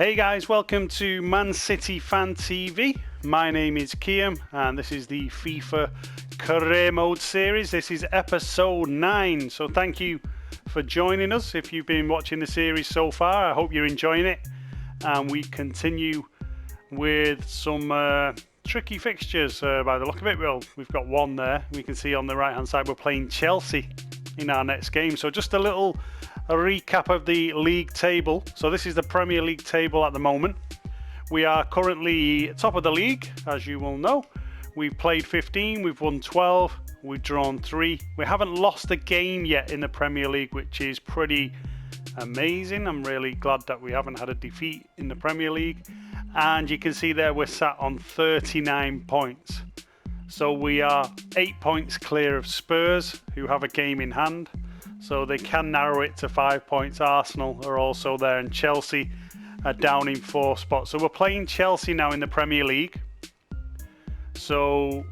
Hey guys, welcome to Man City Fan TV. My name is Kiam and this is the FIFA Career Mode series. This is episode 9, so thank you for joining us. If you've been watching the series so far, I hope you're enjoying it. And we continue with some tricky fixtures by the look of it. Well, we've got one there. We can see on the right hand side we're playing Chelsea in our next game. So just a recap of the league table. So this is the Premier League table at the moment. We are currently top of the league, as you will know. We've played 15, we've won 12, we've drawn 3. We haven't lost a game yet in the Premier League, which is pretty amazing. I'm really glad that we haven't had a defeat in the Premier League. And you can see there we're sat on 39 points. So we are 8 points clear of Spurs, who have a game in hand. So they can narrow it to 5 points. Arsenal are also there, and Chelsea are down in 4 spots. So we're playing Chelsea now in the Premier League. So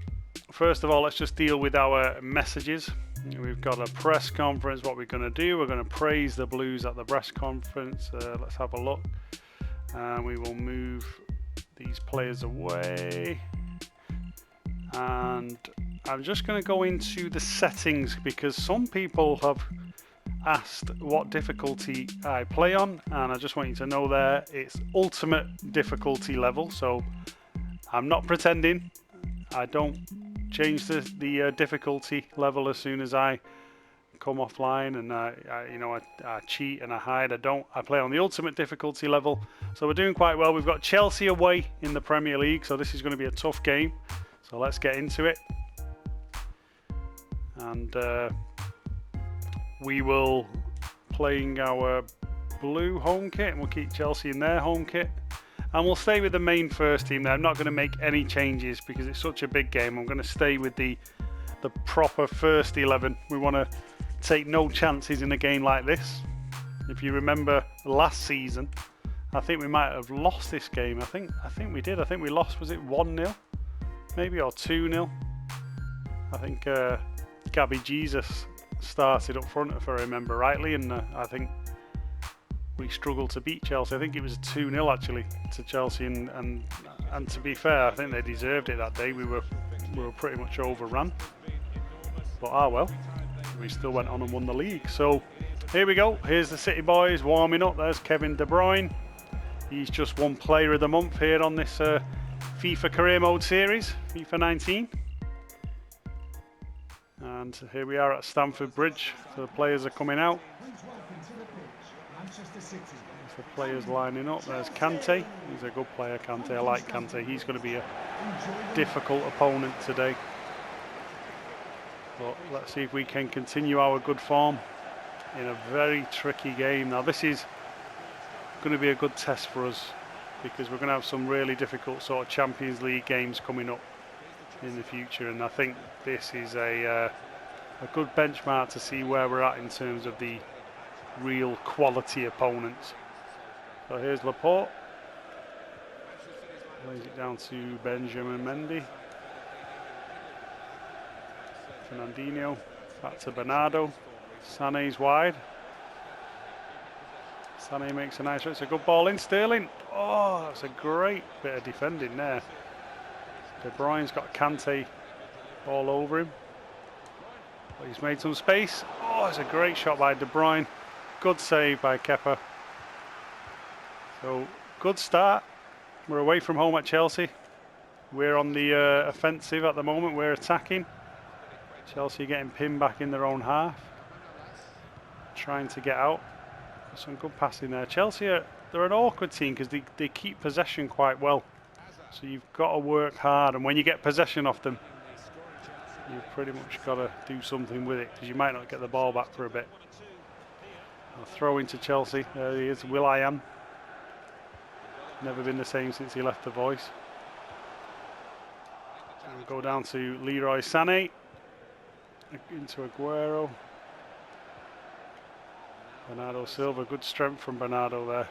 first of all, let's just deal with our messages. We've got a press conference. What we're going to do, we're going to praise the Blues at the press conference. Let's have a look. We will move these players away. And I'm just going to go into the settings because some people have asked what difficulty I play on, and I just want you to know there it's ultimate difficulty level. So I'm not pretending. I don't change the difficulty level as soon as I come offline, and I cheat and I hide. I play on the ultimate difficulty level. So we're doing quite well. We've got Chelsea away in the Premier League, so this is going to be a tough game. So let's get into it. And we will playing our blue home kit, and we'll keep Chelsea in their home kit. And we'll stay with the main first team there. I'm not going to make any changes because it's such a big game. I'm going to stay with the proper first 11. We want to take no chances in a game like this. If you remember last season, I think we might have lost this game. I think we did. I think we lost, was it 1-0? Maybe, or 2-0. I think Gabby Jesus started up front, if I remember rightly, and I think we struggled to beat Chelsea. I think it was 2-0 actually to Chelsea, and to be fair, I think they deserved it that day. We were pretty much overrun, but well, we still went on and won the league. So here we go. Here's the City boys warming up. There's Kevin De Bruyne. He's just won Player of the Month here on this FIFA Career Mode series, FIFA 19. And here we are at Stamford Bridge. So the players are coming out. There's the players lining up. There's Kante. He's a good player, Kante. I like Kante. He's going to be a difficult opponent today. But let's see if we can continue our good form in a very tricky game. Now this is going to be a good test for us because we're going to have some really difficult sort of Champions League games coming up in the future, and I think this is a good benchmark to see where we're at in terms of the real quality opponents. So here's Laporte, lays it down to Benjamin Mendy, Fernandinho, back to Bernardo, Sané's wide. Sané makes a nice, it's a good ball in. Sterling, oh, that's a great bit of defending there. De Bruyne's got Kante all over him. But he's made some space. Oh, it's a great shot by De Bruyne. Good save by Kepa. So, good start. We're away from home at Chelsea. We're on the offensive at the moment. We're attacking. Chelsea getting pinned back in their own half. Trying to get out. Some good passing there. Chelsea, they're an awkward team because they keep possession quite well. So you've got to work hard, and when you get possession off them, you've pretty much got to do something with it because you might not get the ball back for a bit. I'll throw into Chelsea. There he is, Will.i.am. Never been the same since he left The Voice. And we'll go down to Leroy Sané. Into Aguero. Bernardo Silva, good strength from Bernardo there.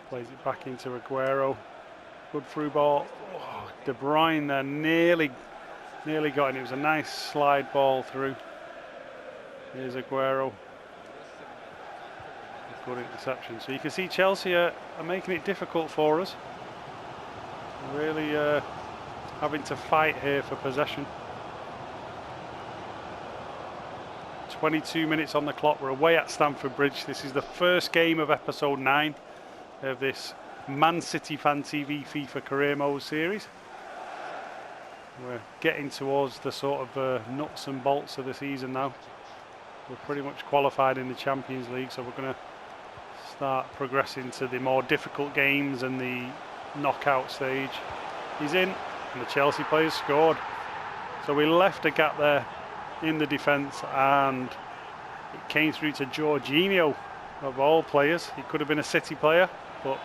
Plays it back into Aguero. Good through ball. Oh, De Bruyne there nearly got it. It was a nice slide ball through. Here's Aguero. Good interception. So you can see Chelsea are making it difficult for us. Really having to fight here for possession. 22 minutes on the clock. We're away at Stamford Bridge. This is the first game of episode 9 of this Man City Fan TV FIFA Career Mode series. We're getting towards the sort of nuts and bolts of the season now. We're pretty much qualified in the Champions League, so we're going to start progressing to the more difficult games and the knockout stage. He's in, and the Chelsea players scored. So we left a gap there in the defence, and it came through to Jorginho, of all players. He could have been a City player, but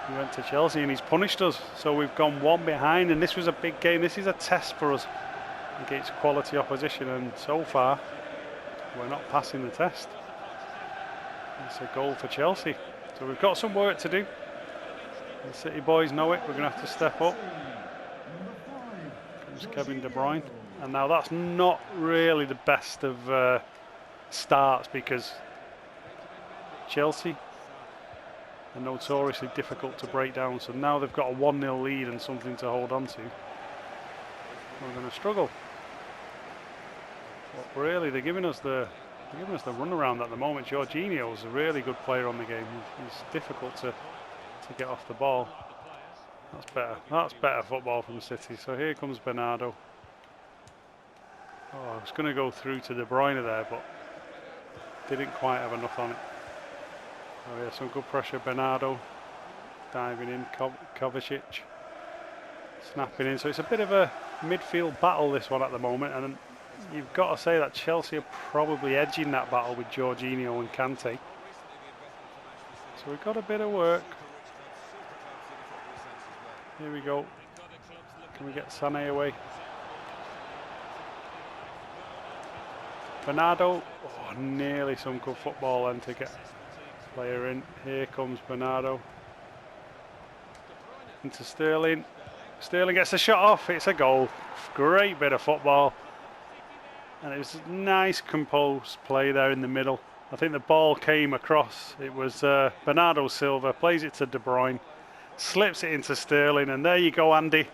he went to Chelsea and he's punished us. So we've gone one behind, and this was a big game. This is a test for us against quality opposition, and so far we're not passing the test. It's a goal for Chelsea. So we've got some work to do. The City boys know it. We're going to have to step up. Comes Kevin De Bruyne. And now that's not really the best of starts, because Chelsea are notoriously difficult to break down. So now they've got a 1-0 lead and something to hold on to. We're going to struggle. But really, they're giving us the runaround at the moment. Jorginho is a really good player on the game. He's difficult to get off the ball. That's better. That's better football from City. So here comes Bernardo. Oh, I was going to go through to De Bruyne there, but didn't quite have enough on it. Oh yeah, some good pressure. Bernardo diving in. Kovacic snapping in. So it's a bit of a midfield battle, this one, at the moment, and you've got to say that Chelsea are probably edging that battle with Jorginho and Kante. So we've got a bit of work. Here we go. Can we get Sané away? Bernardo. Oh, nearly some good football then to get player in. Here comes Bernardo. Into Sterling. Sterling gets a shot off. It's a goal. Great bit of football. And it was a nice composed play there in the middle. I think the ball came across. It was Bernardo Silva, plays it to De Bruyne, slips it into Sterling, and there you go, Andy.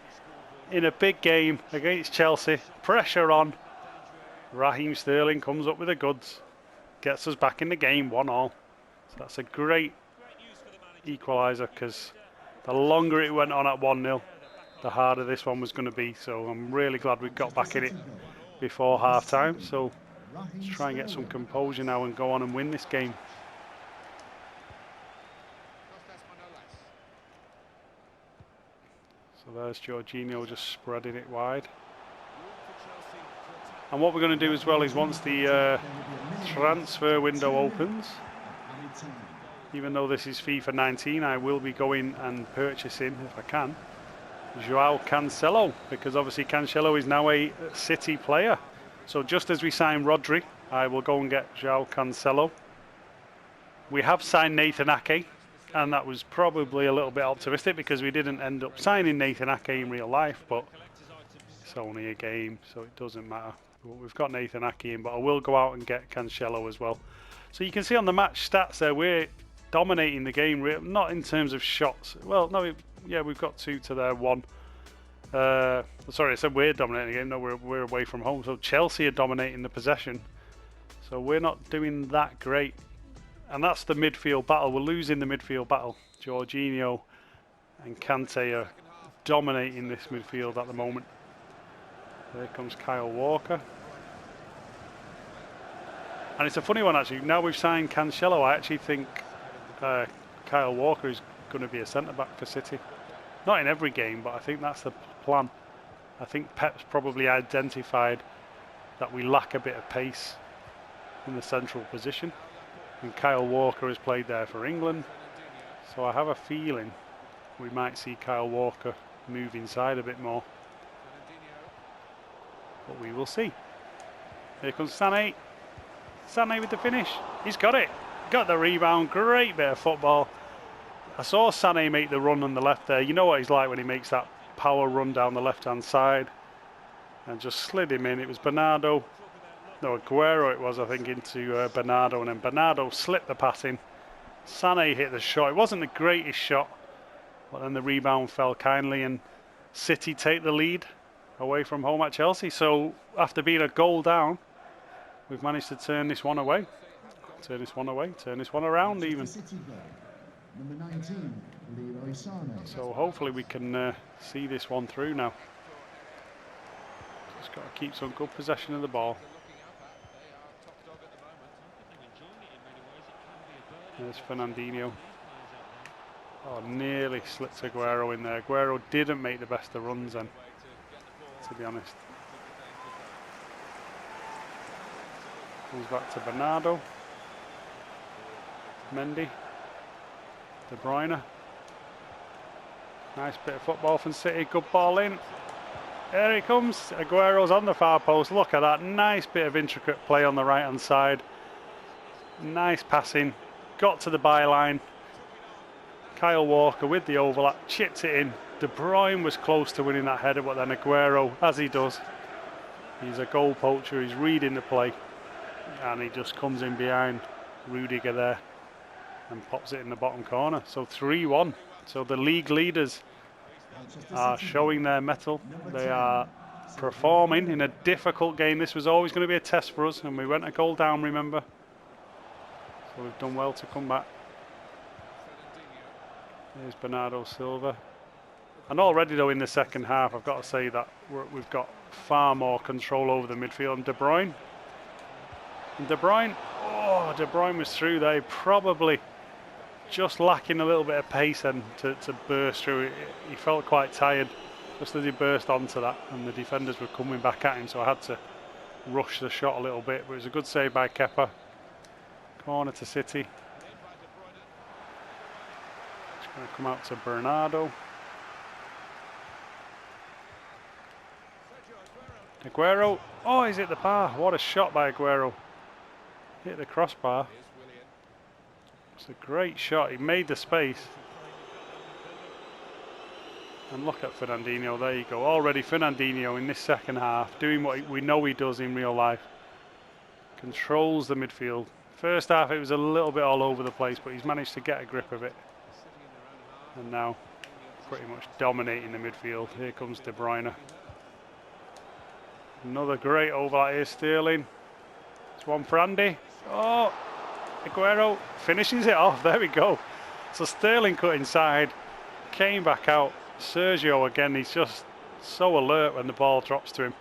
In a big game against Chelsea, pressure on. Raheem Sterling comes up with the goods, gets us back in the game, 1-1. So that's a great equaliser, because the longer it went on at 1-0, the harder this one was going to be. So I'm really glad we got back in it before half time. So let's try and get some composure now and go on and win this game. So there's Jorginho just spreading it wide. And what we're going to do as well is, once the transfer window opens, even though this is FIFA 19, I will be going and purchasing, if I can, João Cancelo, because obviously Cancelo is now a City player. So just as we sign Rodri, I will go and get João Cancelo. We have signed Nathan Ake, and that was probably a little bit optimistic because we didn't end up signing Nathan Ake in real life, but it's only a game, so it doesn't matter. But we've got Nathan Ake in, but I will go out and get Cancelo as well. So you can see on the match stats there, we're dominating the game, not in terms of shots. Well, no, yeah, we've got 2 to their 1. Sorry, I said we're dominating the game. No, we're away from home. So Chelsea are dominating the possession. So we're not doing that great. And that's the midfield battle. We're losing the midfield battle. Jorginho and Kante are dominating this midfield at the moment. There comes Kyle Walker. And it's a funny one, actually. Now we've signed Cancelo, I actually think Kyle Walker is going to be a centre-back for City. Not in every game, but I think that's the plan. I think Pep's probably identified that we lack a bit of pace in the central position. And Kyle Walker has played there for England. So I have a feeling we might see Kyle Walker move inside a bit more. But we will see. Here comes Sané. Sané with the finish. He's got it. Got the rebound. Great bit of football. I saw Sané make the run on the left there. You know what he's like when he makes that power run down the left-hand side. And just slid him in. It was Bernardo. No, Aguero it was, I think, into Bernardo. And then Bernardo slipped the pass in. Sané hit the shot. It wasn't the greatest shot, but then the rebound fell kindly and City take the lead away from home at Chelsea. So after being a goal down, we've managed to turn this one away. Turn this one away, turn this one around even. So hopefully we can see this one through now. Just got to keep some good possession of the ball. There's Fernandinho. Oh, nearly slipped Aguero in there. Aguero didn't make the best of runs then, to be honest. Comes back to Bernardo. Mendy. De Bruyne. Nice bit of football from City. Good ball in. There he comes. Aguero's on the far post. Look at that. Nice bit of intricate play on the right hand side. Nice passing. Got to the byline. Kyle Walker with the overlap. Chipped it in. De Bruyne was close to winning that header, but then Aguero, as he does, he's a goal poacher. He's reading the play. And he just comes in behind Rudiger there and pops it in the bottom corner. So 3-1. So the league leaders are showing their mettle. They are performing in a difficult game. This was always going to be a test for us, and we went a goal down, remember. So we've done well to come back. There's Bernardo Silva. And already though in the second half, I've got to say that we've got far more control over the midfield. And De Bruyne. Oh, De Bruyne was through there. Probably just lacking a little bit of pace and to burst through. He felt quite tired just as he burst onto that, and the defenders were coming back at him, so I had to rush the shot a little bit. But it was a good save by Kepa. Corner to City. It's going to come out to Bernardo. Aguero. Oh, he's hit the bar. What a shot by Aguero. Hit the crossbar. It's a great shot. He made the space. And look at Fernandinho. There you go. Already Fernandinho in this second half doing what we know he does in real life. Controls the midfield. First half it was a little bit all over the place, but he's managed to get a grip of it. And now pretty much dominating the midfield. Here comes De Bruyne. Another great overlap here, Sterling. It's one for Andy. Oh, Aguero finishes it off. There we go. So Sterling cut inside, came back out. Sergio again, he's just so alert when the ball drops to him.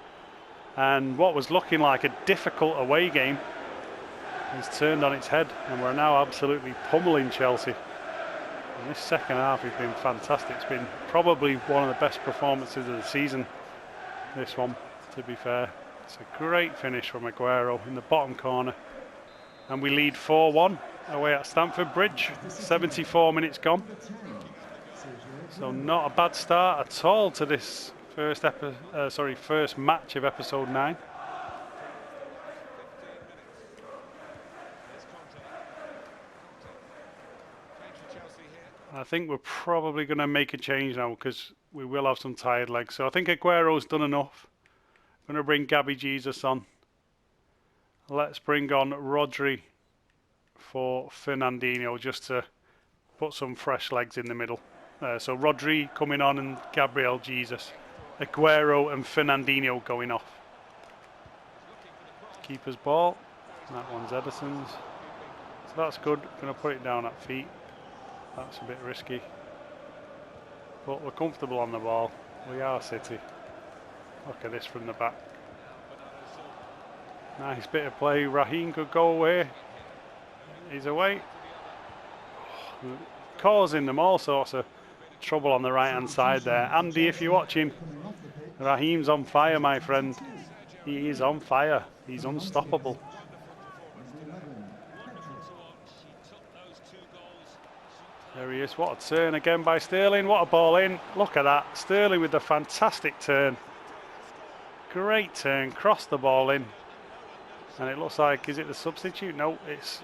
And what was looking like a difficult away game has turned on its head, and we're now absolutely pummeling Chelsea. And this second half has been fantastic. It's been probably one of the best performances of the season, this one, to be fair. It's a great finish from Aguero in the bottom corner. And we lead 4-1 away at Stamford Bridge. 74 minutes gone. So not a bad start at all to this first match of episode 9. I think we're probably going to make a change now because we will have some tired legs. So I think Aguero's done enough. I'm going to bring Gabby Jesus on. Let's bring on Rodri for Fernandinho just to put some fresh legs in the middle. So Rodri coming on and Gabriel Jesus. Aguero and Fernandinho going off. Keeper's ball. That one's Ederson's. So that's good. Going to put it down at feet. That's a bit risky. But we're comfortable on the ball. We are City. Look at this from the back. Nice bit of play. Raheem could go away. He's away. Causing them all sorts of trouble on the right hand side there. Andy, if you're watching, Raheem's on fire, my friend. He is on fire. He's unstoppable. There he is. What a turn again by Sterling. What a ball in. Look at that. Sterling with the fantastic turn. Great turn. Crossed the ball in. And it looks like, is it the substitute? No, it's...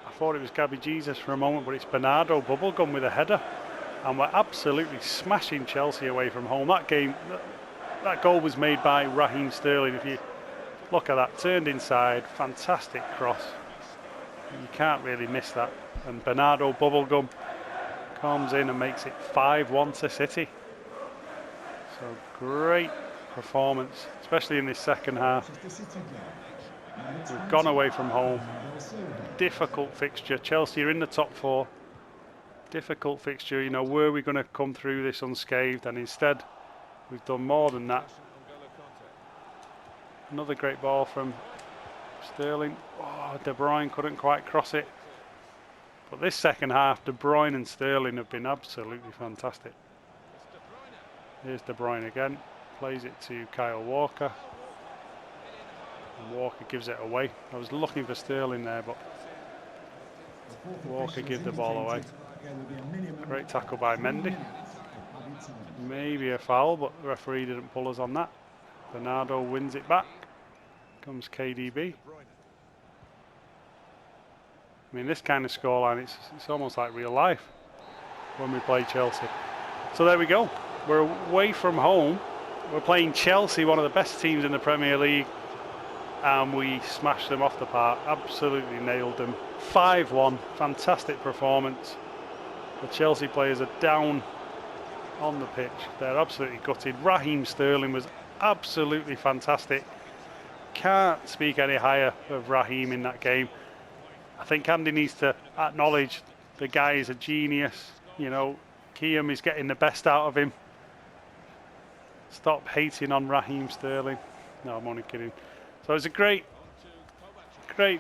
I thought it was Gabby Jesus for a moment, but it's Bernardo Bubblegum with a header. And we're absolutely smashing Chelsea away from home. That goal was made by Raheem Sterling. If you look at that, turned inside, fantastic cross. You can't really miss that. And Bernardo Bubblegum comes in and makes it 5-1 to City. So great performance, especially in this second half. We've gone away from home. Difficult fixture. Chelsea are in the top 4. Difficult fixture. You know, were we going to come through this unscathed? And instead, we've done more than that. Another great ball from Sterling. Oh, De Bruyne couldn't quite cross it. But this second half, De Bruyne and Sterling have been absolutely fantastic. Here's De Bruyne again. Plays it to Kyle Walker. And Walker gives it away. I was looking for Sterling there, but Walker gives the ball away. Great tackle by Mendy. Maybe a foul, but the referee didn't pull us on that. Bernardo wins it back. Comes KDB. I mean, this kind of scoreline, it's almost like real life when we play Chelsea. So there we go. We're away from home. We're playing Chelsea, one of the best teams in the Premier League, and we smashed them off the park. Absolutely nailed them. 5-1. Fantastic performance. The Chelsea players are down on the pitch. They're absolutely gutted. Raheem Sterling was absolutely fantastic. Can't speak any higher of Raheem in that game. I think Andy needs to acknowledge the guy is a genius. You know, Kiam is getting the best out of him. Stop hating on Raheem Sterling. No, I'm only kidding. So it's a great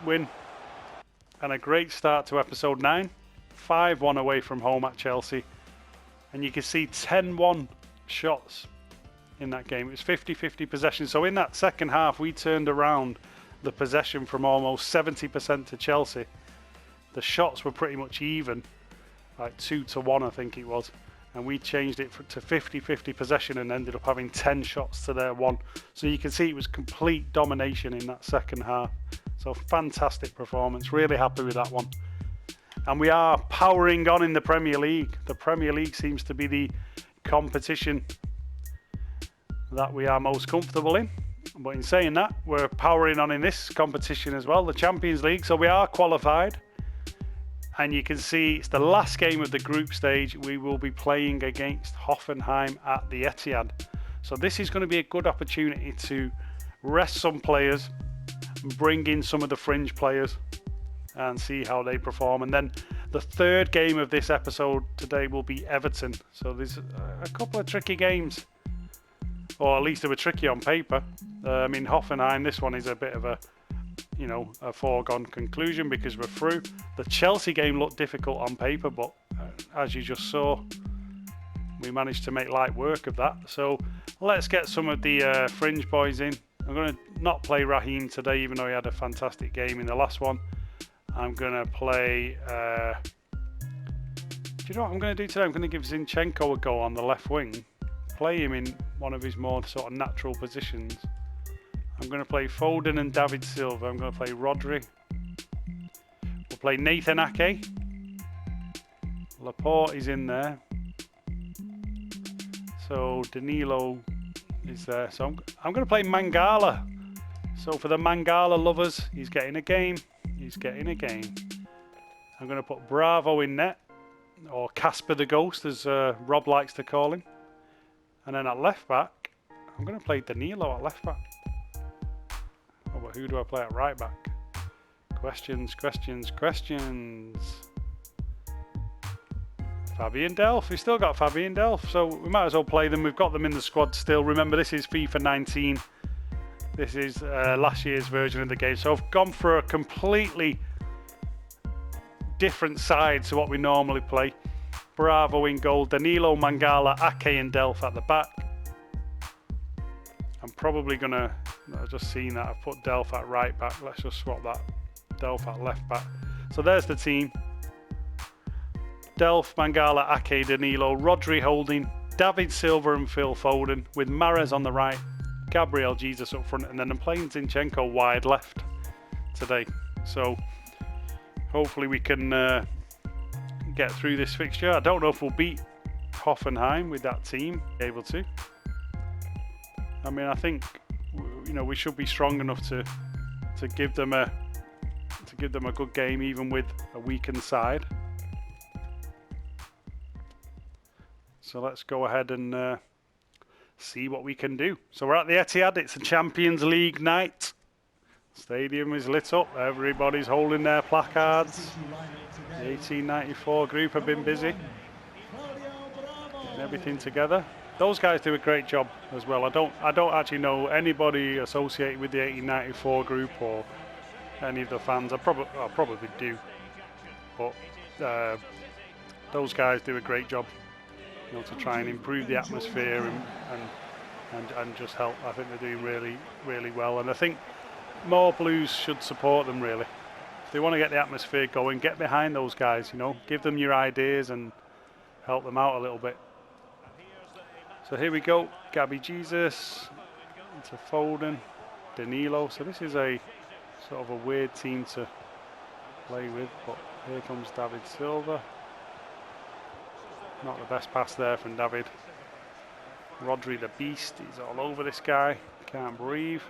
win and a great start to episode 9. 5-1 away from home at Chelsea. And you can see 10-1 shots in that game. It was 50-50 possession. So in that second half, we turned around the possession from almost 70% to Chelsea. The shots were pretty much even, like 2-1 I think it was, and we changed it to 50-50 possession and ended up having 10 shots to their 1. So you can see it was complete domination in that second half. So fantastic performance, really happy with that one. And we are powering on in the Premier League. The Premier League seems to be the competition that we are most comfortable in. But in saying that, we're powering on in this competition as well, the Champions League. So we are qualified. And you can see it's the last game of the group stage. We will be playing against Hoffenheim at the Etihad. So this is going to be a good opportunity to rest some players, bring in some of the fringe players and see how they perform. And then the third game of this episode today will be Everton. So there's a couple of tricky games. Or at least they were tricky on paper. I mean, Hoffenheim, this one is a bit of a, you know, a foregone conclusion because we're through. The Chelsea game looked difficult on paper, but as you just saw, we managed to make light work of that. So let's get some of the fringe boys in. I'm going to not play Raheem today, even though he had a fantastic game in the last one. I'm going to play... do you know what I'm going to do today? I'm going to give Zinchenko a go on the left wing. Play him in one of his more sort of natural positions. I'm going to play Foden and David Silva. I'm going to play Rodri. We'll play Nathan Ake. Laporte is in there. So Danilo is there. So I'm going to play Mangala. So for the Mangala lovers, he's getting a game. He's getting a game. I'm going to put Bravo in net. Or Casper the Ghost, as Rob likes to call him. And then at left back, I'm going to play Danilo at left back. Oh, but who do I play at right back? Questions. Fabian Delph. We've still got Fabian Delph, so we might as well play them. We've got them in the squad still. Remember, this is FIFA 19. This is last year's version of the game. So I've gone for a completely different side to what we normally play. Bravo in goal, Danilo, Mangala, Ake and Delph at the back. I'm probably going to, I've just seen that, I've put Delph at right back. Let's just swap that. Delph at left back. So there's the team. Delph, Mangala, Ake, Danilo, Rodri holding, David Silva and Phil Foden with Mahrez on the right, Gabriel Jesus up front, and then I'm playing Zinchenko wide left today. So hopefully we can get through this fixture. I don't know if we'll beat Hoffenheim with that team, able to. I mean, I think, you know, we should be strong enough to give them to give them a good game even with a weakened side. So let's go ahead and see what we can do. So we're at the Etihad. It's a Champions League night. Stadium is lit up. Everybody's holding their placards. The 1894 group have been busy getting everything together. Those guys do a great job as well. I don't actually know anybody associated with the 1894 group or any of the fans. I probably do, but those guys do a great job, you know, to try and improve the atmosphere and just help. I think they're doing really well, and I think more Blues should support them really. If they want to get the atmosphere going, get behind those guys, you know, give them your ideas and help them out a little bit. So here we go, Gabby Jesus into Foden, Danilo. So this is a sort of a weird team to play with, but here comes David Silva. Not the best pass there from David. Rodri the Beast, he's all over this guy, can't breathe.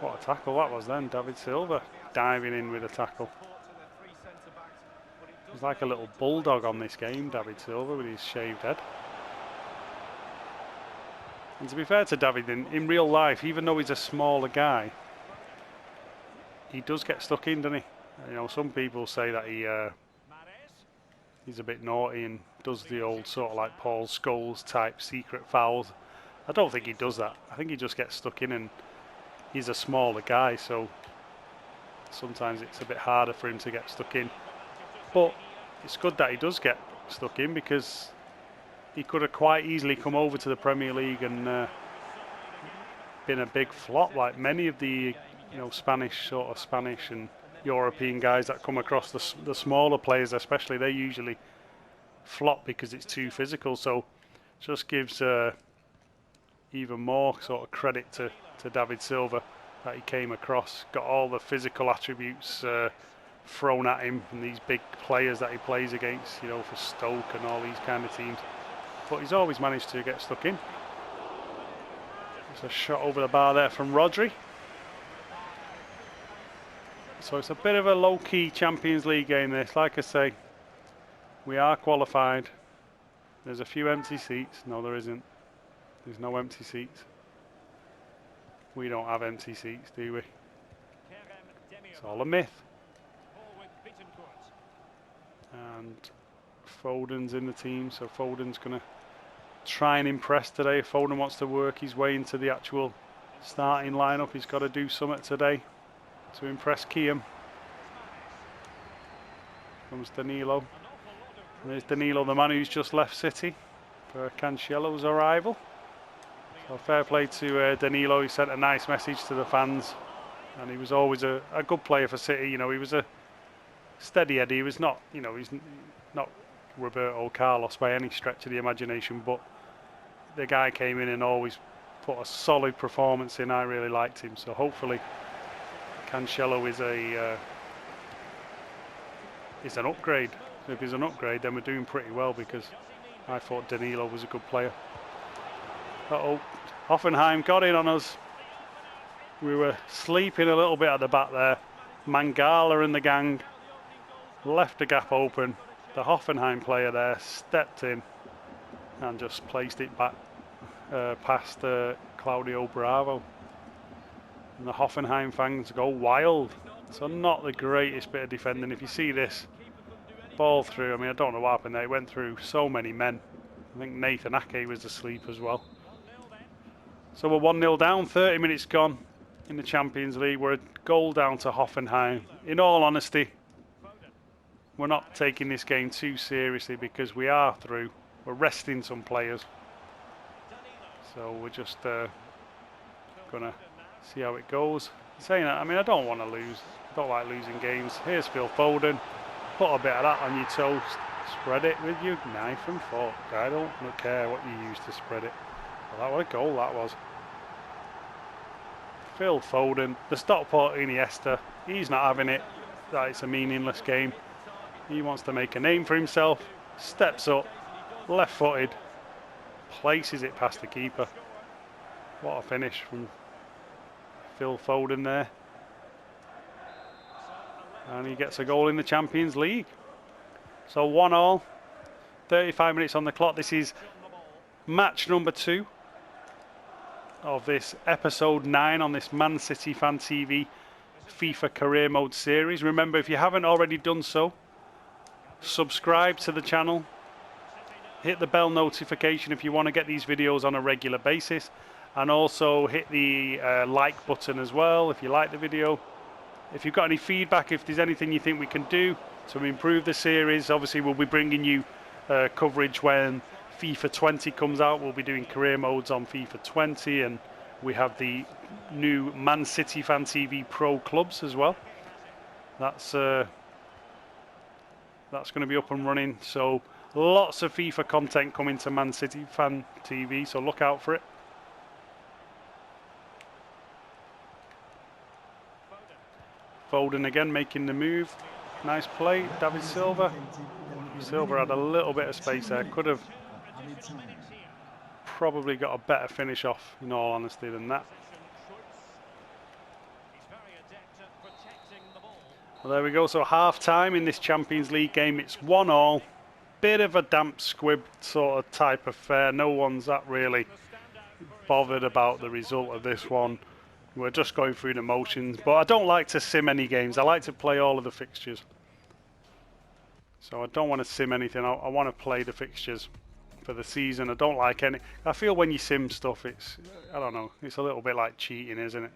What a tackle that was then, David Silva diving in with a tackle. He's like a little bulldog on this game, David Silva, with his shaved head. And to be fair to David, in real life, even though he's a smaller guy, he does get stuck in, doesn't he? You know, some people say that he's a bit naughty and does the old sort of like Paul Scholes type secret fouls. I don't think he does that. I think he just gets stuck in, and he's a smaller guy, so sometimes it's a bit harder for him to get stuck in. But it's good that he does get stuck in, because he could have quite easily come over to the Premier League and been a big flop, like many of the Spanish and European guys that come across, the smaller players especially, they usually flop because it's too physical. So just gives even more sort of credit to David Silva that he came across, got all the physical attributes thrown at him from these big players that he plays against, you know, for Stoke and all these kind of teams. But he's always managed to get stuck in. There's a shot over the bar there from Rodri. So it's a bit of a low-key Champions League game this. Like I say, we are qualified. There's a few empty seats. No, there isn't. There's no empty seats. We don't have empty seats, do we? It's all a myth. And Foden's in the team, so Foden's going to try and impress today. If Foden wants to work his way into the actual starting lineup, he's got to do something today to impress Kiam. Comes Danilo. And there's Danilo, the man who's just left City for Cancelo's arrival. So fair play to Danilo. He sent a nice message to the fans, and he was always a good player for City. You know, he was a steady Eddie. He was not, you know, he's not Roberto Carlos by any stretch of the imagination, but the guy came in and always put a solid performance in. I really liked him, so hopefully Cancelo is an upgrade. If he's an upgrade, then we're doing pretty well, because I thought Danilo was a good player. Uh-oh, Hoffenheim got in on us. We were sleeping a little bit at the back there. Mangala and the gang left the gap open. The Hoffenheim player there stepped in and just placed it back past Claudio Bravo. And the Hoffenheim fans go wild. So not the greatest bit of defending. If you see this ball through, I mean, I don't know what happened there. It went through so many men. I think Nathan Ake was asleep as well. So we're 1-0 down, 30 minutes gone in the Champions League. We're a goal down to Hoffenheim. In all honesty, we're not taking this game too seriously, because we are through. We're resting some players. So we're just going to see how it goes. Saying that, I mean, I don't want to lose. I don't like losing games. Here's Phil Foden. Put a bit of that on your toast. Spread it with your knife and fork. I don't care what you use to spread it. Well, what a goal that was. Phil Foden, the Stockport Iniesta. He's not having it. That it's a meaningless game. He wants to make a name for himself. Steps up, left-footed, places it past the keeper. What a finish from Phil Foden there. And he gets a goal in the Champions League. So 1-1, 35 minutes on the clock. This is match number 2 of this episode 9 on this Man City Fan TV FIFA Career Mode series. Remember, if you haven't already done so, subscribe to the channel, hit the bell notification if you want to get these videos on a regular basis, and also hit the like button as well if you like the video. If you've got any feedback, if there's anything you think we can do to improve the series, obviously we'll be bringing you coverage when FIFA 20 comes out. We'll be doing career modes on FIFA 20, and we have the new Man City Fan TV Pro clubs as well. That's going to be up and running. So lots of FIFA content coming to Man City Fan TV, so look out for it. Foden again making the move. Nice play, David Silva. Silva had a little bit of space there. Could have probably got a better finish off, in all honesty, than that. Well, there we go. So half time in this Champions League game. It's 1-1. Bit of a damp squib sort of type affair. No one's that really bothered about the result of this one. We're just going through the motions. But I don't like to sim any games. I like to play all of the fixtures. So I don't want to sim anything. I want to play the fixtures for the season. I don't like any. I feel when you sim stuff, it's, I don't know, it's a little bit like cheating, isn't it?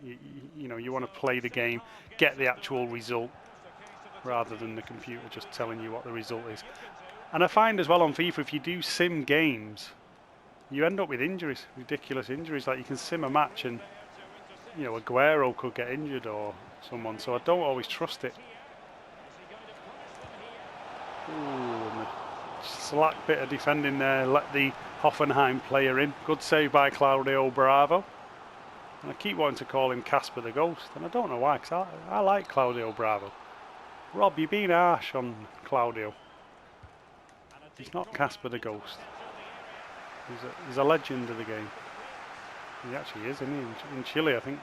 You know, you want to play the game, get the actual result, rather than the computer just telling you what the result is. And I find as well on FIFA, if you do sim games, you end up with injuries, ridiculous injuries. Like you can sim a match and, you know, Aguero could get injured or someone. So I don't always trust it. Ooh, and the slack bit of defending there, let the Hoffenheim player in. Good save by Claudio Bravo. And I keep wanting to call him Casper the Ghost, and I don't know why, because I like Claudio Bravo. Rob, you're being harsh on Claudio. He's not Casper the Ghost. He's a legend of the game. He actually is, isn't he? In Chile, I think.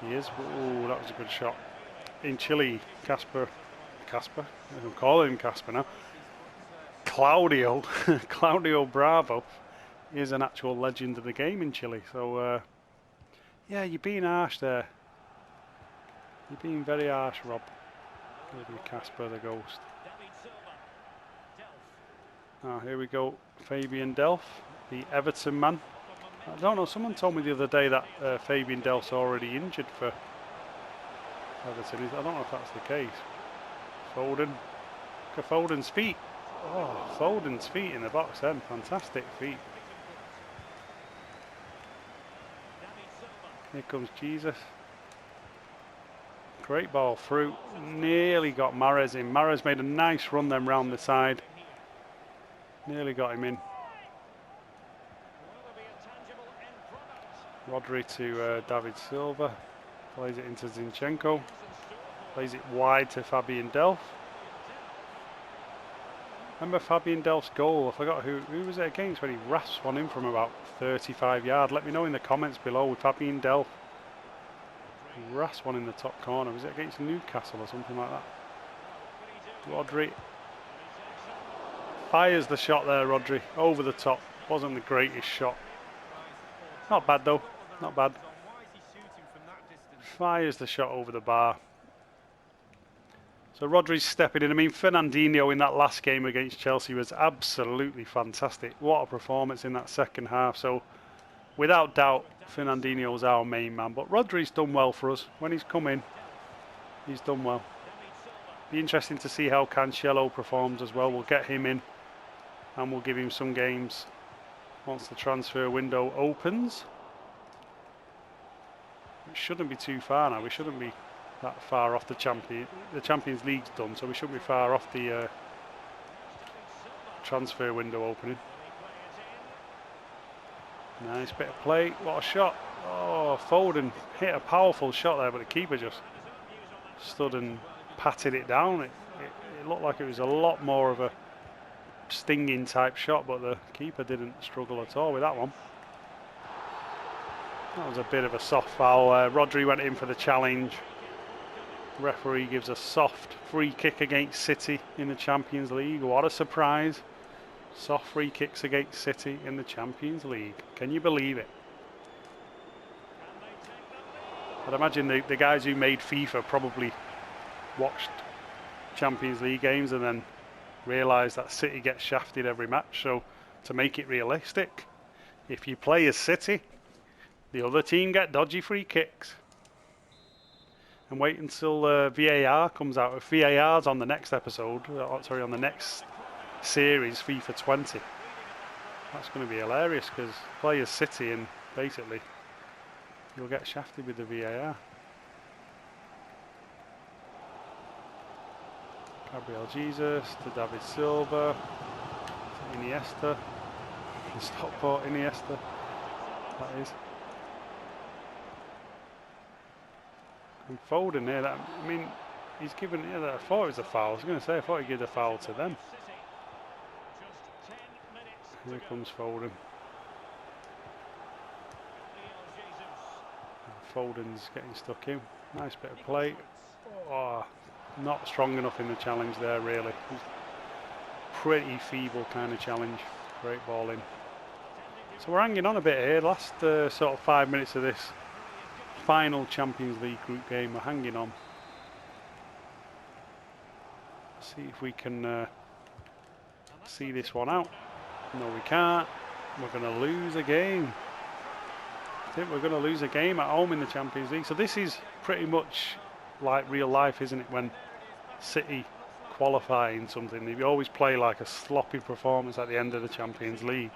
He is. Oh, that was a good shot. In Chile, Casper, I'm calling him Casper now. Claudio Bravo is an actual legend of the game in Chile. So, yeah, you're being harsh there. You're being very harsh, Rob. Maybe Casper the Ghost. Oh, here we go. Fabian Delph, the Everton man. I don't know, someone told me the other day that Fabian Delph's already injured for Everton. I don't know if that's the case. Foden. Look at Foden's feet. Oh, Foden's feet in the box then. Fantastic feet. Here comes Jesus. Great ball through. Nearly got Mahrez in. Mahrez made a nice run then round the side. Nearly got him in. Rodri to David Silva. Plays it into Zinchenko. Plays it wide to Fabian Delph. Remember Fabian Delph's goal? I forgot who was it against when he rasps one in from about 35 yards. Let me know in the comments below. With Fabian Delph, he rasps one in the top corner. Was it against Newcastle or something like that? Rodri fires the shot there. Rodri over the top. Wasn't the greatest shot. Not bad though. Not bad. Fires the shot over the bar. So Rodri's stepping in. I mean, Fernandinho in that last game against Chelsea was absolutely fantastic. What a performance in that second half. So without doubt, Fernandinho's our main man. But Rodri's done well for us. When he's come in, he's done well. Be interesting to see how Cancelo performs as well. We'll get him in and we'll give him some games once the transfer window opens. It shouldn't be too far now. We shouldn't be that far off the Champions League's done, so we shouldn't be far off the transfer window opening. Nice bit of play. What a shot. Oh, Foden hit a powerful shot there, but the keeper just stood and patted it down. It looked like it was a lot more of a stinging type shot, but the keeper didn't struggle at all with that one. That was a bit of a soft foul. Rodri went in for the challenge. Referee gives a soft free kick against City in the Champions League. What a surprise. Soft free kicks against City in the Champions League. Can you believe it? I'd imagine the guys who made FIFA probably watched Champions League games and then realised that City gets shafted every match. So to make it realistic, if you play as City, the other team get dodgy free kicks. And wait until VAR comes out. If VAR's on the next episode, on the next series, FIFA 20, that's going to be hilarious because play as City and basically you'll get shafted with the VAR. Gabriel Jesus to David Silva to Iniesta. Stockport Iniesta, that is. And Foden here, I mean, he's given, I thought it was a foul. I was going to say, I thought he gave a foul to them. Here comes Foden. Foden's getting stuck in. Nice bit of play. Oh, not strong enough in the challenge there, really. Pretty feeble kind of challenge. Great ball in. So we're hanging on a bit here. Last sort of 5 minutes of this final Champions League group game, we're hanging on. See if we can see this one out. No, we can't. We're going to lose a game. I think we're going to lose a game at home in the Champions League. So this is pretty much like real life, isn't it? When City qualify in something, they always play like a sloppy performance at the end of the Champions League.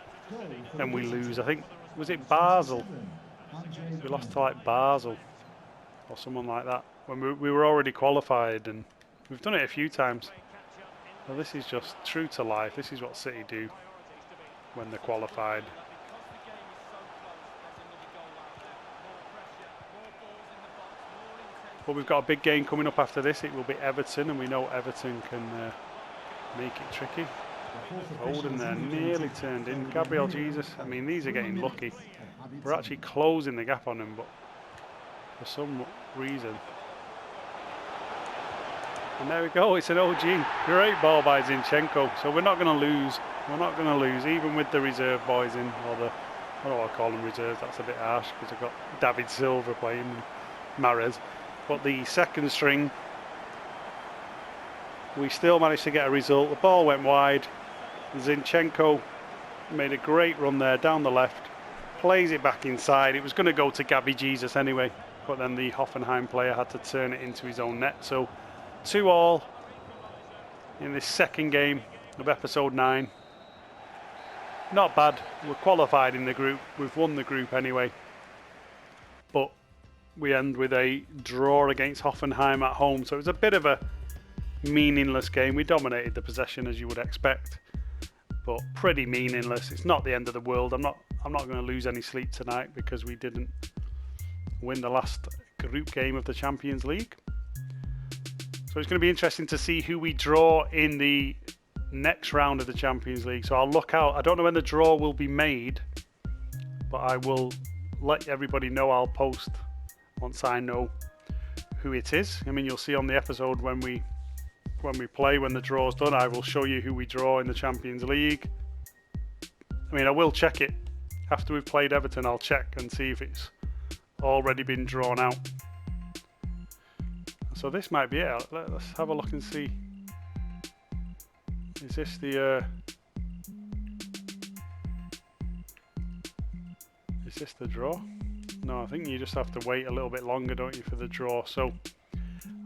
And we lose. I think, was it Basel? We lost to like Basel or someone like that when we were already qualified, and we've done it a few times. Well, this is just true to life. This is what City do when they're qualified. But we've got a big game coming up after this. It will be Everton, and we know Everton can make it tricky. Foden there nearly turned in. Gabriel Jesus, I mean, these are getting lucky. We're actually closing the gap on him, but for some reason. And there we go, it's an OG. Great ball by Zinchenko. So we're not going to lose. We're not going to lose, even with the reserve boys in, or the, I don't know what I call them reserves, that's a bit harsh because I've got David Silva playing and Mahrez. But the second string, we still managed to get a result. The ball went wide. Zinchenko made a great run there down the left, plays it back inside. It was going to go to Gabby Jesus anyway, but then the Hoffenheim player had to turn it into his own net. So 2-2 in this second game of episode 9. Not bad. We're qualified in the group. We've won the group anyway. But we end with a draw against Hoffenheim at home. So it was a bit of a meaningless game. We dominated the possession, as you would expect, but pretty meaningless. It's not the end of the world. I'm not going to lose any sleep tonight because we didn't win the last group game of the Champions League. So it's going to be interesting to see who we draw in the next round of the Champions League. So I'll look out. I don't know when the draw will be made, but I will let everybody know. I'll post once I know who it is. I mean, you'll see on the episode when we play, when the draw's done, I will show you who we draw in the Champions League. I mean, I will check it after we've played Everton. I'll check and see if it's already been drawn out. So this might be it. Let's have a look and see. Is this the draw? No, I think you just have to wait a little bit longer, don't you, for the draw. So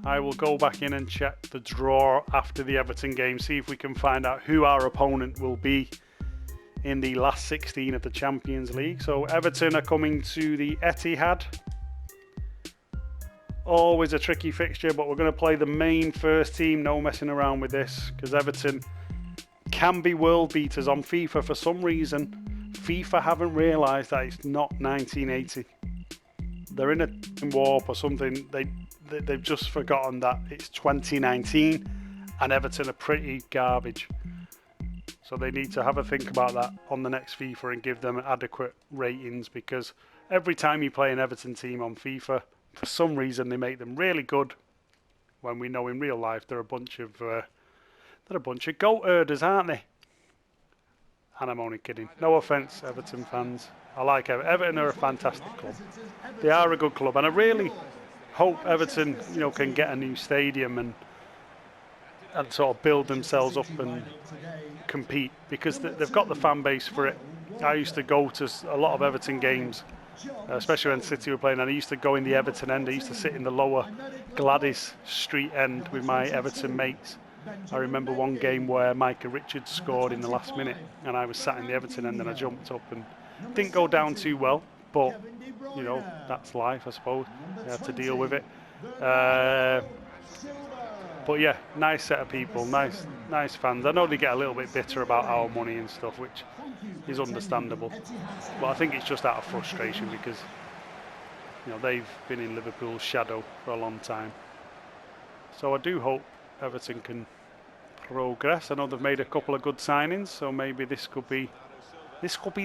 I will go back in and check the draw after the Everton game, see if we can find out who our opponent will be in the last 16 of the Champions League. So Everton are coming to the Etihad. Always a tricky fixture, but we're going to play the main first team. No messing around with this, because Everton can be world beaters on FIFA. For some reason, FIFA haven't realised that it's not 1980. They're in a warp or something. They've just forgotten that it's 2019 and Everton are pretty garbage. So they need to have a think about that on the next FIFA and give them adequate ratings, because every time you play an Everton team on FIFA, for some reason they make them really good when we know in real life they're a bunch of goat herders, aren't they? And I'm only kidding. No offence, Everton fans. I like Everton. Everton are a fantastic club. They are a good club, and I really hope Everton, can get a new stadium and sort of build themselves up and compete, because they've got the fan base for it. I used to go to a lot of Everton games, especially when City were playing, and I used to go in the Everton end. I used to sit in the lower Gladys Street end with my Everton mates. I remember one game where Micah Richards scored in the last minute, and I was sat in the Everton end, and I jumped up and didn't go down too well, but that's life, I suppose. You had to deal with it. But yeah, nice set of people, nice fans. I know they get a little bit bitter about our money and stuff, which is understandable. But I think it's just out of frustration because they've been in Liverpool's shadow for a long time. So I do hope Everton can progress. I know they've made a couple of good signings, so maybe this could be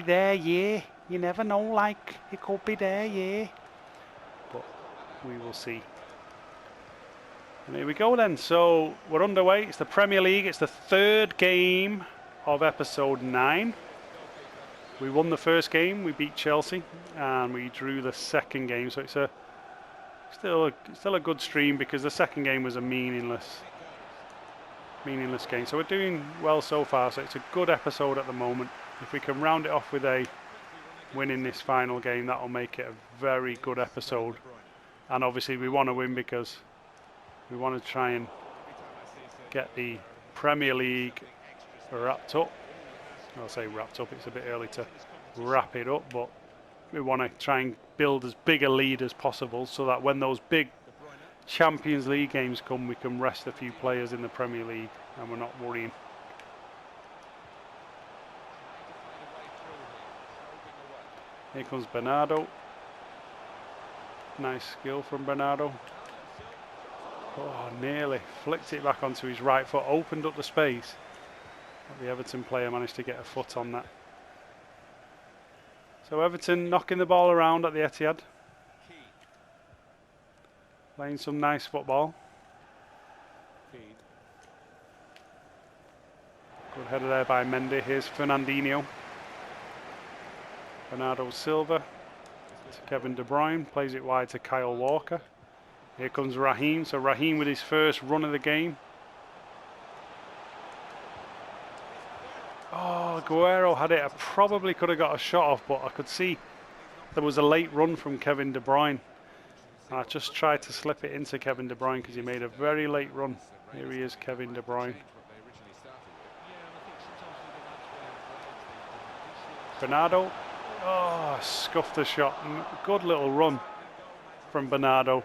their year. You never know, like it could be their year. But we will see. And here we go then. So we're underway. It's the Premier League. It's the third game of episode 9. We won the first game. We beat Chelsea, and we drew the second game. So it's still a good stream, because the second game was a meaningless game. So we're doing well so far. So it's a good episode at the moment. If we can round it off with a win in this final game, that'll make it a very good episode. And obviously we want to win because we want to try and get the Premier League wrapped up. I'll say wrapped up, it's a bit early to wrap it up, but we want to try and build as big a lead as possible, so that when those big Champions League games come, we can rest a few players in the Premier League and we're not worrying. Here comes Bernardo. Nice skill from Bernardo. Oh, nearly flicked it back onto his right foot, opened up the space. But the Everton player managed to get a foot on that. So Everton knocking the ball around at the Etihad. Playing some nice football. Good header there by Mendy. Here's Fernandinho. Bernardo Silva to Kevin De Bruyne. Plays it wide to Kyle Walker. Here comes Raheem. So Raheem with his first run of the game. Oh, Aguero had it. I probably could have got a shot off, but I could see there was a late run from Kevin De Bruyne. And I just tried to slip it into Kevin De Bruyne because he made a very late run. Here he is, Kevin De Bruyne. Bernardo. Oh, scuffed the shot. Good little run from Bernardo.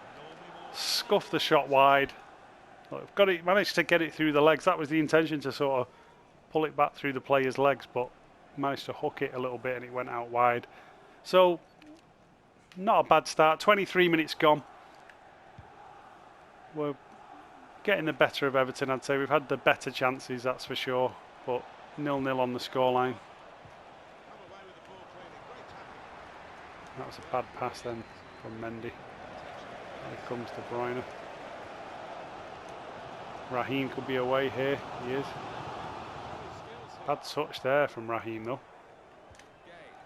Scuffed the shot wide. Look, managed to get it through the legs. That was the intention, to sort of pull it back through the player's legs, but managed to hook it a little bit and it went out wide. So, not a bad start. 23 minutes gone. We're getting the better of Everton, I'd say. We've had the better chances, that's for sure, but 0-0 on the scoreline. That was a bad pass then from Mendy. Here comes De Bruyne. Raheem could be away here. He is. Bad touch there from Raheem though.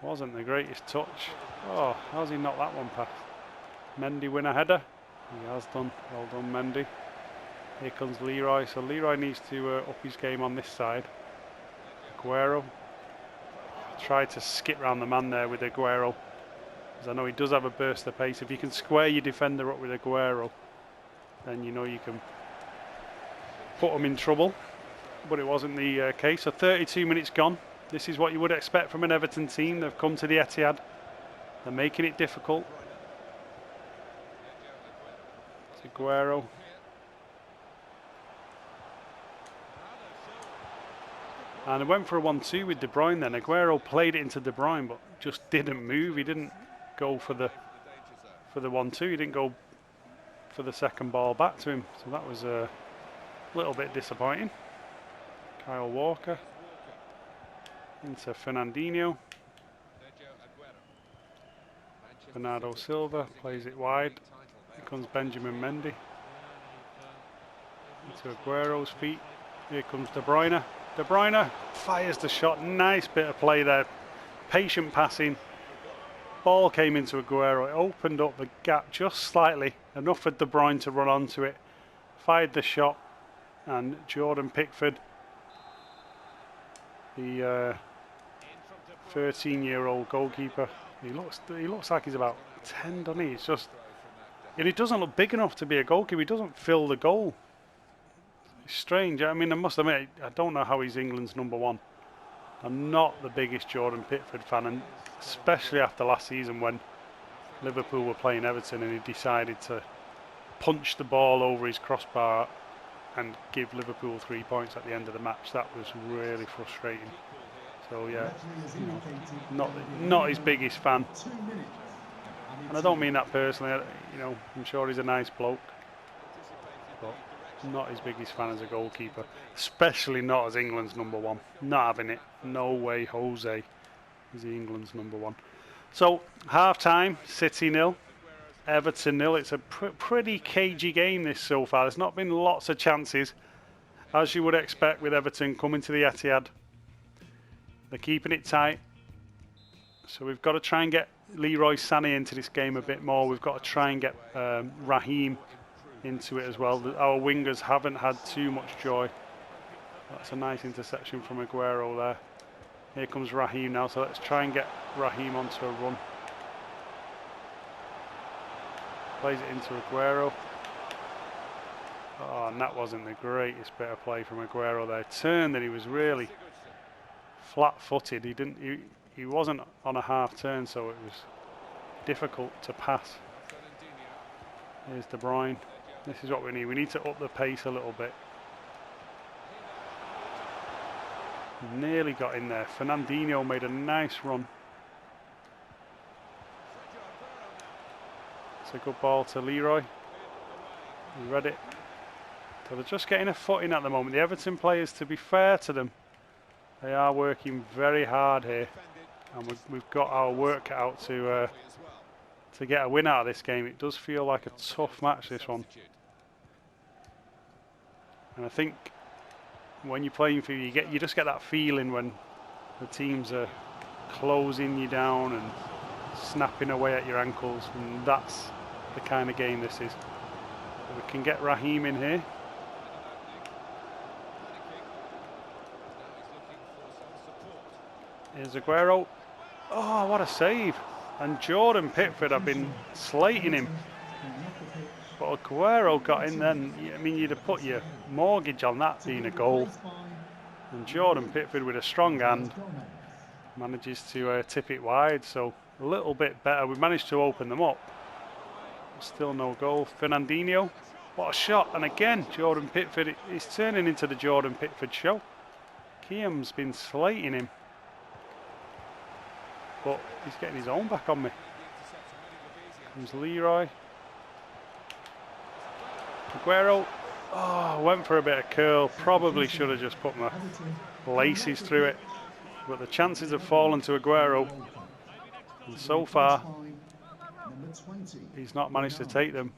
Wasn't the greatest touch. Oh, how's he knocked that one past? Mendy win a header. He has done. Well done, Mendy. Here comes Leroy. So Leroy needs to up his game on this side. Aguero. Tried to skip round the man there with Aguero, because I know he does have a burst of pace. If you can square your defender up with Aguero, then you know you can put him in trouble. But it wasn't the case. So 32 minutes gone. This is what you would expect from an Everton team. They've come to the Etihad. They're making it difficult. It's Aguero. And it went for a 1-2 with De Bruyne then. Aguero played it into De Bruyne, but just didn't move. He didn't go for the 1-2. He didn't go for the second ball back to him. So that was a little bit disappointing. Kyle Walker into Fernandinho. Bernardo Silva plays it wide. Here comes Benjamin Mendy. To Aguero's feet. Here comes De Bruyne. De Bruyne fires the shot. Nice bit of play there. Patient passing. Ball came into Aguero. It opened up the gap just slightly. Enough for De Bruyne to run onto it. Fired the shot. And Jordan Pickford, the 13-year-old goalkeeper, he looks like he's about 10, doesn't he? It's just, and he doesn't look big enough to be a goalkeeper. He doesn't fill the goal. It's strange. I mean, I must admit, I don't know how he's England's #1. I'm not the biggest Jordan Pickford fan, and especially after last season when Liverpool were playing Everton and he decided to punch the ball over his crossbar and give Liverpool 3 points at the end of the match. That was really frustrating. So yeah, you know, not his biggest fan, and I don't mean that personally. You know, I'm sure he's a nice bloke, but not his biggest fan as a goalkeeper, especially not as England's #1. Not having it. No way, Jose is England's #1. So half time, City 0. Everton 0. It's a pretty cagey game this so far. There's not been lots of chances, as you would expect with Everton coming to the Etihad. They're keeping it tight. So we've got to try and get Leroy Sané into this game a bit more. We've got to try and get Raheem into it as well. Our wingers haven't had too much joy. That's a nice interception from Aguero there. Here comes Raheem now, so let's try and get Raheem onto a run. Plays it into Aguero. Oh, and that wasn't the greatest bit of play from Aguero there. Turned and he was really flat-footed. He wasn't on a half turn, so it was difficult to pass. Here's De Bruyne. This is what we need. We need to up the pace a little bit. Nearly got in there. Fernandinho made a nice run. It's a good ball to Leroy. He read it. So they're just getting a footing at the moment. The Everton players, to be fair to them, they are working very hard here, and we've got our work cut out to get a win out of this game. It does feel like a tough match, this one, and I think when you're playing for you just get that feeling when the teams are closing you down and snapping away at your ankles, and that's the kind of game this is. We can get Raheem in here. Here's Aguero. Oh, what a save. And Jordan Pickford have been slating him. But Aguero got in then. I mean, you'd have put your mortgage on that being a goal. And Jordan Pickford with a strong hand manages to tip it wide. So a little bit better. We managed to open them up. Still no goal. Fernandinho. What a shot. And again, Jordan Pickford. It's turning into the Jordan Pickford show. Kiam's been slating him. But he's getting his own back on me. Comes Leroy. Aguero. Oh, went for a bit of curl. Probably should have just put my laces through it. But the chances have fallen to Aguero. And so far, he's not managed to take them.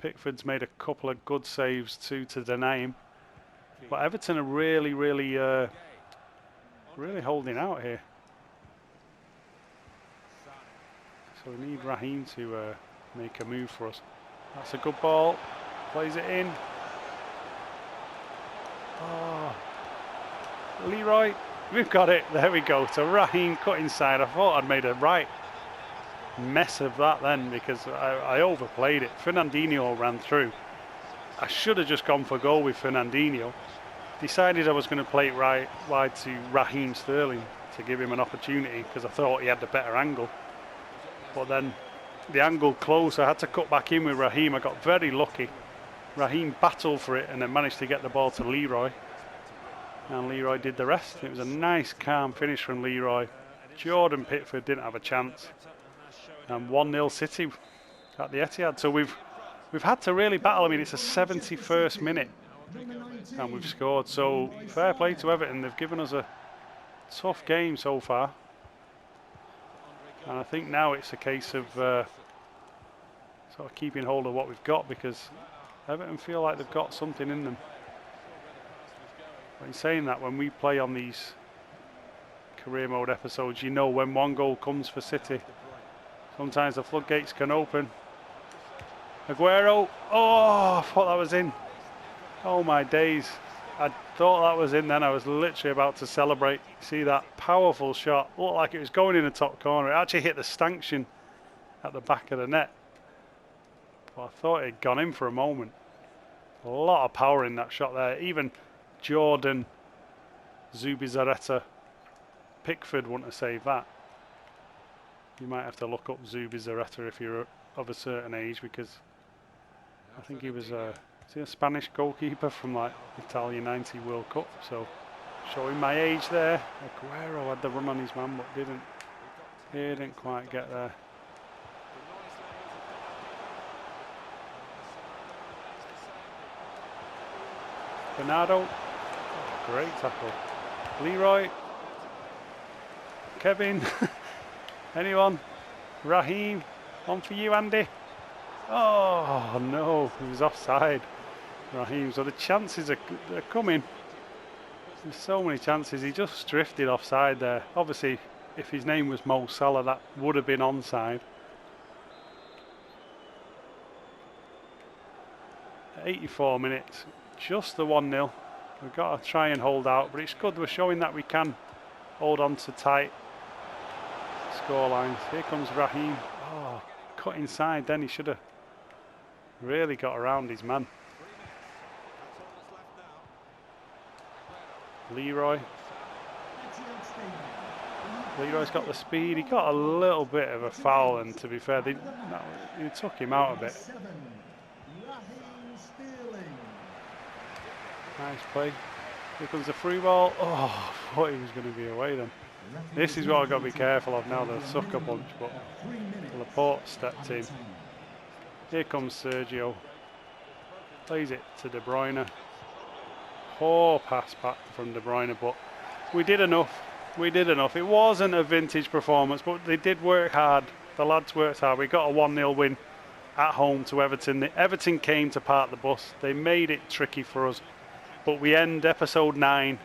Pickford's made a couple of good saves too to deny him. But Everton are really holding out here. So we need Raheem to make a move for us. That's a good ball. Plays it in. Oh, Leroy. We've got it. There we go. So Raheem cut inside. I thought I'd made a right mess of that then because I overplayed it. Fernandinho ran through. I should have just gone for goal with Fernandinho. Decided I was going to play it right wide to Raheem Sterling to give him an opportunity because I thought he had the better angle. But then the angle closed, so I had to cut back in with Raheem. I got very lucky. Raheem battled for it and then managed to get the ball to Leroy. And Leroy did the rest. It was a nice, calm finish from Leroy. Jordan Pickford didn't have a chance. And 1-0 City at the Etihad. So we've had to really battle. I mean, it's a 71st minute and we've scored. So fair play to Everton. They've given us a tough game so far. And I think now it's a case of sort of keeping hold of what we've got because Everton feel like they've got something in them. But in saying that, when we play on these career mode episodes, you know when one goal comes for City, sometimes the floodgates can open. Aguero, oh, I thought that was in. Oh my days. I thought that was in then. I was literally about to celebrate. See that powerful shot? Looked like it was going in the top corner. It actually hit the stanchion at the back of the net. But I thought it had gone in for a moment. A lot of power in that shot there. Even Jordan, Zubizarreta, Pickford wouldn't have saved that. You might have to look up Zubizarreta if you're of a certain age, because I think he was a Spanish goalkeeper from like Italia 90 World Cup. So showing my age there. Aguero had the run on his man, but didn't quite get there. Bernardo, oh, great tackle. Leroy, Kevin, anyone? Raheem, on for you, Andy. Oh no, he was offside, Raheem. So the chances are coming. There's so many chances. He just drifted offside there. Obviously, if his name was Mo Salah, that would have been onside. 84 minutes. Just the 1-0. We've got to try and hold out, but it's good we're showing that we can hold on to tight scorelines. Here comes Raheem. Oh, cut inside then. He should have really got around his man. Leroy's got the speed. He got a little bit of a foul, and to be fair, he took him out a bit. Nice play. Here comes the free ball. Oh, I thought he was going to be away then. This is what I've got to be careful of now, the sucker punch, but Laporte stepped in. Here comes Sergio. Plays it to De Bruyne. Poor pass back from De Bruyne, but we did enough. We did enough. It wasn't a vintage performance, but they did work hard. The lads worked hard. We got a 1-0 win at home to Everton. Everton came to park the bus. They made it tricky for us. But we end episode 9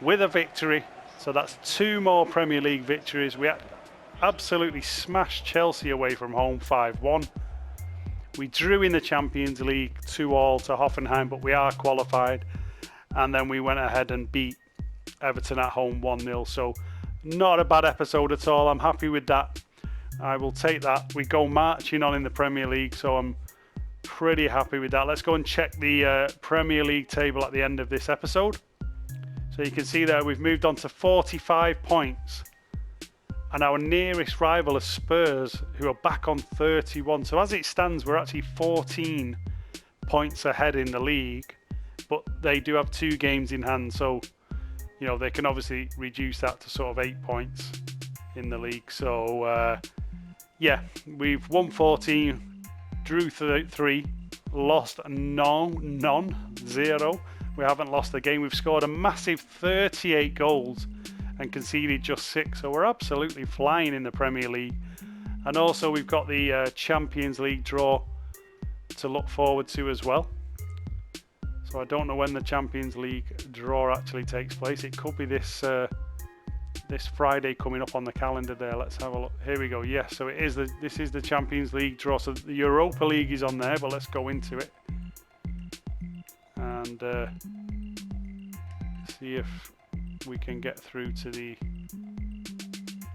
with a victory. So that's 2 more Premier League victories. We absolutely smashed Chelsea away from home 5-1. We drew in the Champions League 2-2 to Hoffenheim, but we are qualified. And then we went ahead and beat Everton at home 1-0. So not a bad episode at all. I'm happy with that. I will take that. We go marching on in the Premier League, so I'm pretty happy with that. Let's go and check the Premier League table at the end of this episode. So you can see there we've moved on to 45 points, and our nearest rival is Spurs, who are back on 31. So as it stands, we're actually 14 points ahead in the league, but they do have 2 games in hand, so you know they can obviously reduce that to sort of 8 points in the league. So yeah, we've won 14, drew 3, lost none, 0. We haven't lost a game. We've scored a massive 38 goals and conceded just 6. So we're absolutely flying in the Premier League. And also we've got the Champions League draw to look forward to as well. So I don't know when the Champions League draw actually takes place. It could be this Friday coming up on the calendar there. Let's have a look. Here we go. Yes, so this is the Champions League draw. So the Europa League is on there, but let's go into it and see if we can get through to the,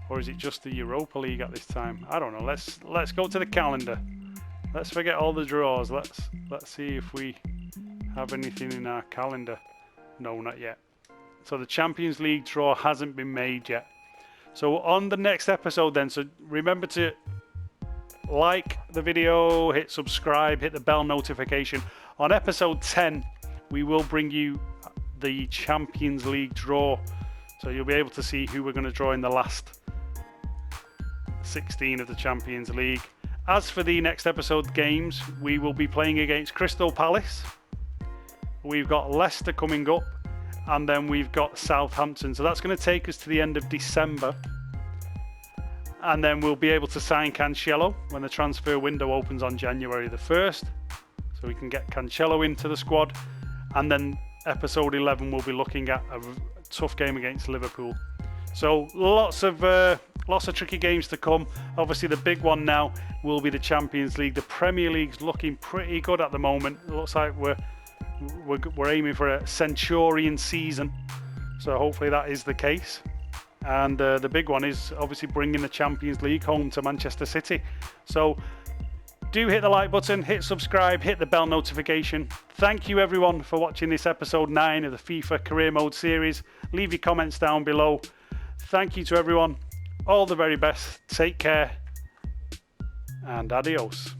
or is it just the Europa League at this time? I don't know. Let's go to the calendar. Let's forget all the draws. Let's see if we have anything in our calendar. No, not yet. So the Champions League draw hasn't been made yet. So on the next episode then, so remember to like the video, hit subscribe, hit the bell notification. On episode 10, we will bring you the Champions League draw. So you'll be able to see who we're going to draw in the last 16 of the Champions League. As for the next episode games, we will be playing against Crystal Palace. We've got Leicester coming up. And then we've got Southampton. So that's going to take us to the end of December. And then we'll be able to sign Cancelo when the transfer window opens on January the 1st. so we can get Cancelo into the squad. And then episode 11 we'll be looking at a tough game against Liverpool. So lots of tricky games to come. Obviously the big one now will be the Champions League. The Premier League's looking pretty good at the moment. It looks like we're aiming for a Centurion season, so hopefully that is the case. And the big one is obviously bringing the Champions League home to Manchester City. So do hit the like button, hit subscribe, hit the bell notification. Thank you everyone for watching this episode 9 of the FIFA Career Mode series. Leave your comments down below. Thank you to everyone. All the very best. Take care and adios.